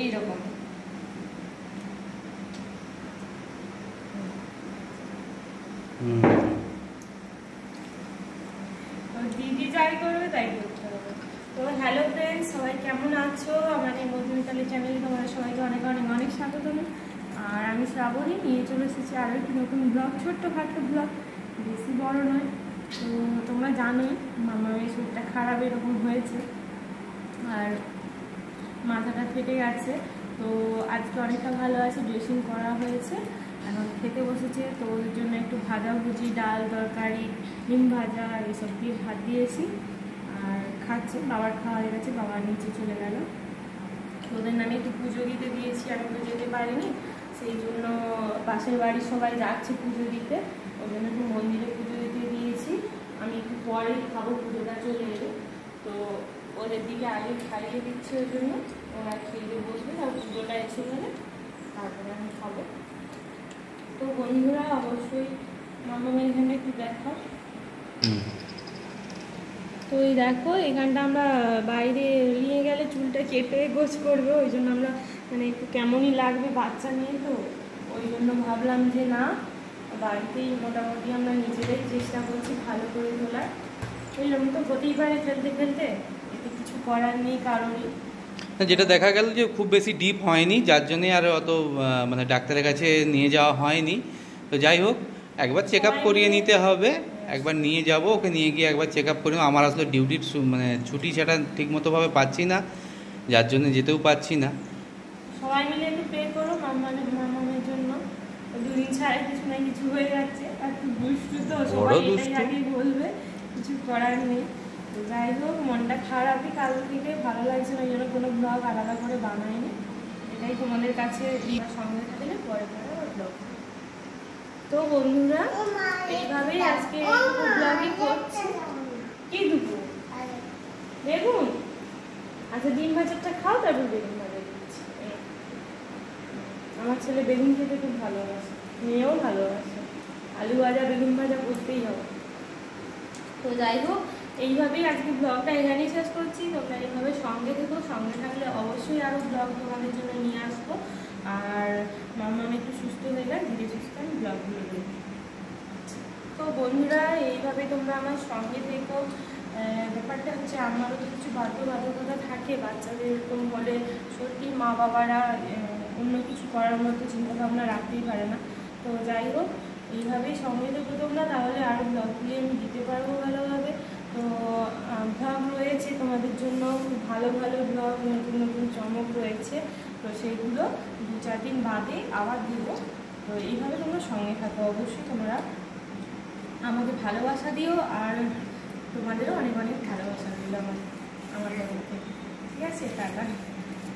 এইরকম। দিদি যাই করবে তাই করতে হবে। তো হ্যালো ফ্রেন্ডস, সবাই কেমন আছো? আমাদের মধুমিতালি চ্যানেলে তোমাদের সবাইকে অনেক অনেক অনেক স্বাগত। আর আমি শ্রাবণী নিয়ে চলে এসেছি আরও একটি নতুন ব্লগ, ছোট্টখাটো ব্লগ, বেশি বড় নয়। তো তোমরা জানোই মামার শরীরটা খারাপ এরকম হয়েছে আর মাথাটা ফেটে গেছে। তো আজকে অনেকটা ভালো আছে, ড্রেসিং করা হয়েছে, এখন খেতে বসেছে। তো ওদের জন্য একটু ভাজাভুজি, ডাল তরকারি, ডিম ভাজা এইসব দিয়ে ভাত দিয়েছি আর খাচ্ছে। বাবার খাওয়া হয়ে গেছে, বাবা নিচে চলে গেল। ওদের নামে একটু পুজো দিতে দিয়েছি, আমি তো যেতে পারিনি, সেই জন্য পাশের বাড়ির সবাই যাচ্ছে পুজো দিতে, ওই জন্য একটু মন্দিরে পুজো দিতে দিয়েছি। আমি একটু পরে খাবো, পুজোটা চলে এলো। তো ওদের দিকে আগে খাইয়ে দিচ্ছে, ওই জন্য ওরা খেয়ে বসবে, আর পুজোটা এসে গেলে তারপরে আমি খাবো। তো বন্ধুরা অবশ্যই মামামের এখানে একটু দেখা। তো এই দেখো, এখানটা আমরা বাইরে নিয়ে গেলে চুলটা কেটে গোছ করবে, ওই জন্য আমরা মানে একটু কেমনই লাগবে বাচ্চা নিয়ে, তো ওই জন্য ভাবলাম যে না, বাড়িতেই মোটামুটি আমরা নিজেরাই চেষ্টা করছি ভালো করে তোলার। এরকম তো হতেই পারে ফেলতে ফেলতে, এতে কিছু করার নেই কারণই। যেটা দেখা গেল যে খুব বেশি ডিপ হয়নি, যার জন্যে আর অত মানে ডাক্তারের কাছে নিয়ে যাওয়া হয়নি। তো যাই হোক, একবার চেক আপ করিয়ে নিতে হবে, একবার নিয়ে যাব, ওকে নিয়ে গিয়ে একবার চেক আপ করিয়ে। আমার আসলে ডিউটির মানে ছুটি সেটা ঠিকমতোভাবে পাচ্ছি না, যার জন্য যেতেও পাচ্ছি না। সবাই মিলে একটু প্রে করো মামামের জন্য, দুদিন ছাড়া কিছু না কিছু হয়ে যাচ্ছে, আর একটু দুষ্টু তো, সবাই এটাই আগে বলবে, কিছু করার নেই। তো যাই হোক, মনটা খারাপই কাল থেকে, ভালো লাগছে না, ওই জন্য কোনো ব্লগ আলাদা করে বানাইনি। এটাই তোমাদের কাছে সঙ্গে থাকলে পরে পরে ব্লগ। তো বন্ধুরা, এইভাবেই আজকে ব্লগই করছি। কি দুপুর বেগুন? আচ্ছা, ডিম ভাজাটা খাও, তারপর বেগুন ভাজা দিচ্ছি। আমার ছেলে বেগুন খেতে খুব ভালোবাসে, মেয়েও ভালোবাসে, আলু ভাজা বেগুন ভাজা করতেই হবে। তো যাই হোক, এইভাবেই আজকে ব্লগটা এখানেই শেষ করছি। তোমরা এইভাবে সঙ্গে থেকো, সঙ্গে থাকলে অবশ্যই আরও ব্লগ তোমাদের জন্য নিয়ে আসবো। আর মামাম একটু সুস্থ হয়ে গেলে ধীরে সুস্থ আমি ব্লগগুলো দেখি। তো বন্ধুরা, এইভাবে তোমরা আমার সঙ্গে থেকো। ব্যাপারটা হচ্ছে, আমারও তো কিছু বাধ্যবাধকতা থাকে, বাচ্চাদের এরকম হলে সত্যি মা বাবারা অন্য কিছু করার মতো চিন্তাভাবনা রাখতেই পারে না। তো যাই হোক, এইভাবেই সঙ্গে থেকো তোমরা, তাহলে আরও ব্লগগুলি আমি দিতে পারবো ভালোভাবে। তো ব্লগ রয়েছে তোমাদের জন্য, ভালো ভালো ব্লগ, নতুন নতুন চমক রয়েছে। তো সেইগুলো 2-4 দিন বাদে আবার দিব। তো এইভাবে তোমরা সঙ্গে থাকো, অবশ্যই তোমরা আমাকে ভালোবাসা দিও, আর তোমাদেরও অনেক অনেক ভালোবাসা দিল আমার মধ্যে। ঠিক আছে, টাটা।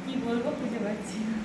কি বলবো খুঁজে পাচ্ছি না।